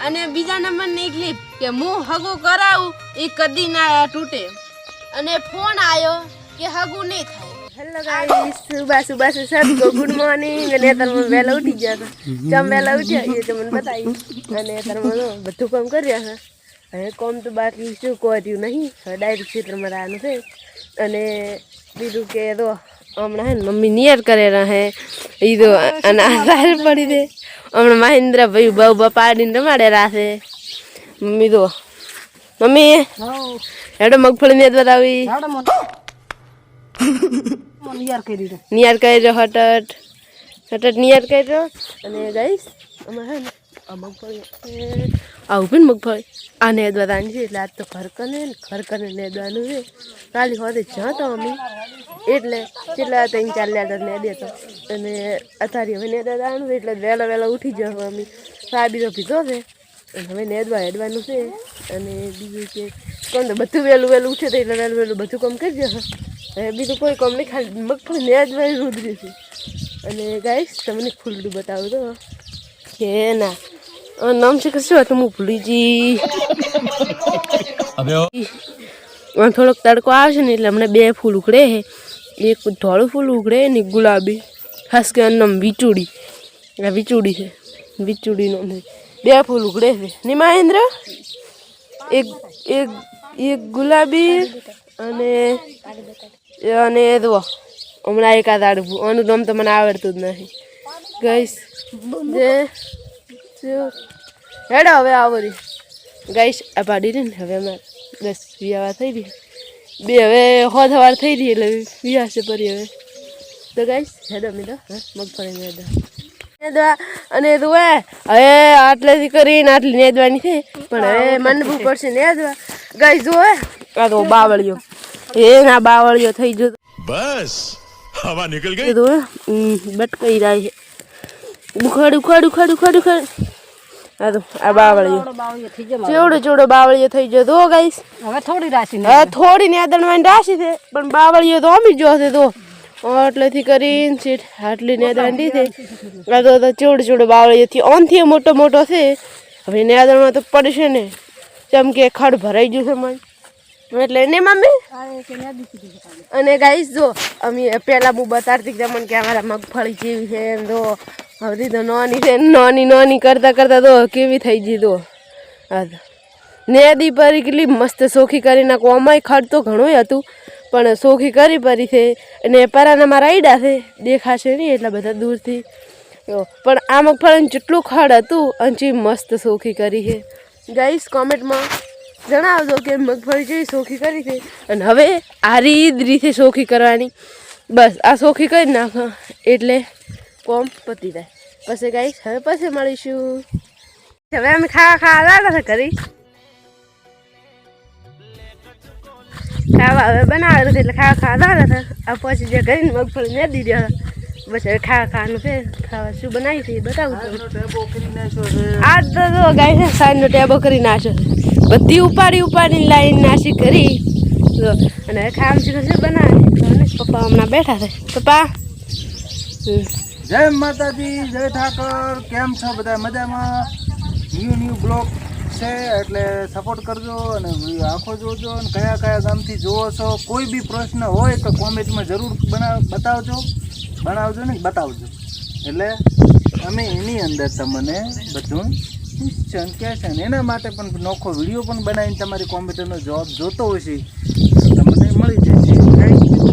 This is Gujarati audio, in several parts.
અને બીજા નંબરની ક્લિપ કે હું હગુ કરાવું એ કદી ના તૂટે અને ફોન આવ્યો કે હગુ નહીં થાય। હેલો ગાઈસ, સુબહ से सबको गुड मॉर्निंग। અને તરમ વેલા ઉઠી ગયા હતા, જમ વેલા ઉઠ્યા એ તમને બતાવી। અને તરમ બધું કામ કર્યા છે। હવે કામ તો બાકી શું કર્યું નહીં, ડાયરેક્ટ ક્ષેત્રમાં રહેવાનું છે। અને બીજું કે તો હમણાં હે મમ્મી નિયર કરેલા હે એ તો અને આધાર પડી દે હમણાં મહેન્દ્ર ભાઈ બહુ બપાડીને રમાડેલા છે। મમ્મી તો મમ્મી હેડો મગફળી ને બતાવી નિયર કર્યો હટટ નિયર કર્યો। અને ગાઈસ અમારે હે ને આ મગફળી આવું પણ મગફળી આ નેદવાની છે એટલે આજ તો ઘર કને નેદવાનું છે। કાલી હોતે જતો અમે એટલે કેટલા 3-4 લેટર ને દેતો અને અત્યારે હવે નેદવાનું છે એટલે વહેલા ઉઠી જાવ અમે। સાબીનો પીધો છે અને હવે હેડવાનું છે। અને બીજું કે કોણ તો બધું વહેલું ઉઠે તો એટલે વહેલું બધું કામ કરી જશે। હવે બીજું કોઈ કામ નહીં, ખાલી મગફળી નેદવાની રૂદરી છે। અને ગાઈસ તમને ફૂલડું બતાવું તો કે ના નામ છે કશું હતું હું ભૂલી જી। થોડોક તડકો આવશે ને એટલે હમણાં 2 ફૂલ ઉગડે છે, એક ધોળું ફૂલ ઉગડે ને ગુલાબી, ખાસ કે નામ વિચુડી છે, વિચુડીનો 2 ફૂલ ઉગડે છે ને મહેન્દ્ર, એક ગુલાબી અને દો હમણાં એકાદ આડું આનું નામ તો મને આવડતું જ નથી ગાઈસ। હેડો હવે આવો રે ગાઈસ આ પાડી રહી ને હવે અમારે 10 વિયાવા થઈ રહી, 2 હવે હોદવાર થઈ રહી એટલે વિયા છે પરી હવે તો ગાઈસ હેડો મીધો મગફળી નેદવા અને તો હવે આટલેથી કરીને આટલી નેદવાની છે પણ હવે મનવું પડશે નેદવા ગાઈસ જો આ તો બાવળિયો ના બાવળિયો થઈ ગયો બસ હવા નીકળ ગઈ તો બટકાઈ જાય છે ઉખાડ આ તો આ બાવળિયો ચોડો બાવળિયો થઈ ગયો તો ગાઈસ હવે થોડી રાશી થોડી નેદણવાની રાશી છે પણ બાવળિયો તો અમી જો છે તો એટલેથી કરીને સીટ આટલી નેદવાની છે। આ તો ચોડો બાવળિયોથી ઓનથી મોટો છે હવે નેદણમાં તો પડશે ને જેમ કે ખડ ભરાઈ ગયું છે મને એટલે ને મમ્મી। અને ગાઈસ જો અમે પહેલાં હું બતાડતી તમને કે અમારા મગફળી કેવી છે એમ તો હવે તો નાની છે, નાની કરતા તો કેવી થઈ ગઈ તો હા નેદી પરી કેટલી મસ્ત સોખી કરી નાખો। અમાય ખડ તો ઘણું હતું પણ સોખી કરી પરી છે અને પરાના મારા આઈડા છે દેખાશે નહીં એટલા બધા દૂરથી પણ આ મગફળીને જેટલું ખડ હતું અને મસ્ત સોખી કરી છે ગાઈસ। કોમેન્ટમાં જણાવજો કે મગફળી જેવી સોખી કરી છે અને હવે આ રીતે સોખી કરવાની, બસ આ સોખી કરી નાખો એટલે કોમ પતી જાય। પછી ગાઈસ હવે પછી મળીશું। હવે અમે ખાવા કરી ખાવા હવે બનાવેલું એટલે ખાવા આ પછી જે કરીને મગફળી ને દીધી બસ હવે ખાવાનું છે। ખાવા શું બનાવી છે બતાવું આજ તો ગાય સાંજનો ટેબો કરી નાખ્યો બધી ઉપાડીને લાઈન નાસી કરી અને ખાવાનું શું બનાવે પપ્પા હમણાં બેઠા છે। પપ્પા જય માતાજી, જય ઠાકર, કેમ છો બધા મજામાં? ન્યૂ બ્લોગ છે એટલે સપોર્ટ કરજો અને આખો જોજો અને કયા ગામથી જોવો છો। કોઈ બી પ્રશ્ન હોય તો કોમેન્ટમાં જરૂર બનાવજો એટલે અમે એની અંદર તમને બધું ક્વેશ્ચન કહેશે ને એના માટે પણ નોખો વિડીયો પણ બનાવીને તમારી કોમેન્ટનો જવાબ જોતો હોય છે તો તમને મળી જશે।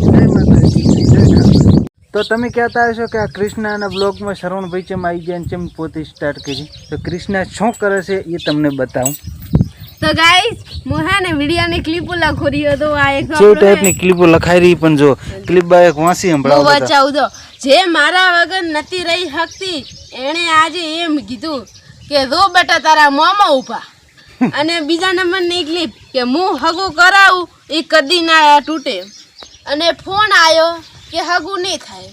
જય માતાજી, જય ઠાકર। તો તમે કહેતા હશો કે આ કૃષ્ણાના બ્લોગમાં શરવણભાઈ ચેમ આવી જાય ચેમ પોતે સ્ટાર્ટ કરી તો કૃષ્ણા શું કરે છે એ તમને બતાવું તો ગાઈસ હું હે ને વિડિયોની ક્લિપો લખો રહ્યો તો આ એક જે ટાઈપની ક્લિપો લખાઈ રહી પણ જો ક્લિપ બા એક વાંસી સંભળાવો બચાવ દો જે મારા વગર નથી રહી શકતી એણે આજે એમ કીધું કે રો બેટા તારા મોમાં ઉભા અને બીજા નંબરની ક્લિપ કે હું હગુ કરાવું એ કદી ના તૂટે અને ફોન આવ્યો કે હગુ નહીં થાય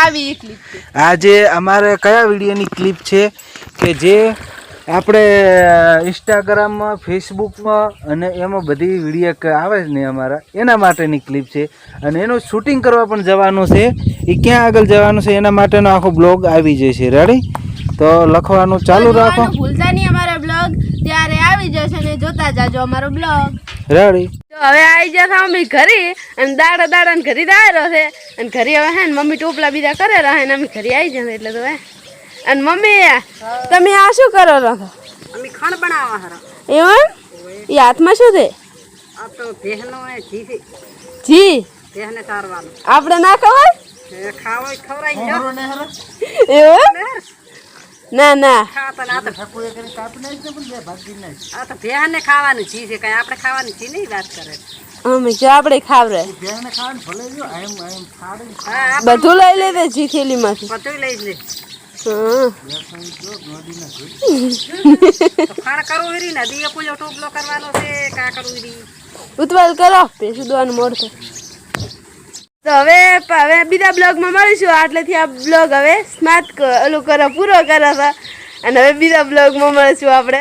આવી ક્લિપ છે। આજે અમારે કયા વિડીયોની ક્લિપ છે કે જે આપણે ઇન્સ્ટાગ્રામમાં ફેસબુકમાં અને એમાં બધી વિડીયો આવે છે ને અમારા એના માટેની ક્લિપ છે અને એનું શૂટિંગ કરવા પણ જવાનું છે। એ ક્યાં આગળ જવાનું છે એના માટેનો આખો બ્લોગ આવી જશે। રેડી તો લખવાનું ચાલુ રાખો, ભૂલતા નહીં અમારા બ્લોગ બ્લોગ ત્યારે આવી જશે ને જોતા જાજો અમારો બ્લોગ. રેડી તો હવે આવી જશે અમે ઘરે અને દાડા ને ઘરે દાયરો છે અને ઘરે હવે હે ને મમ્મી ટોપલા બીજા કરે રહે ને અમે ઘરે આવી જશે એટલે તો હે. અને મમ્મી તમે આ શું કરો રહો? અમે ખાણ બનાવવા હરા એવું એ હાથમાં શું છે? આ તો ભેહનો એ ઘી છે જી ભેહને સારવાનું આપણે ના ખબર એ ખાવો ખવરાઈ જો એવું ના ના ખાતા ના તો આ તો ભેહને ખાવાનું ઘી છે કઈ આપણે ખાવાનું ઘી નહીં વાત કરે અમે જો આપણે ખાવરે હા બધું લઈ લેતે જી થેલીમાંથી. બધું લઈ લે હા તો ખાણ કરવું રી ને દીએ પૂજો ટોપલો કરવાનો છે કા કરવું રી ઉતવાલ કરો પેશું દોવાનું મોડ થાય. તો હવે બીજા બ્લોગમાં મળીશું. આટલેથી આ બ્લોગ હવે સ્માર્ટ ઓલું કરો પૂરો કરો છો અને હવે બીજા બ્લોગમાં મળીશું આપણે.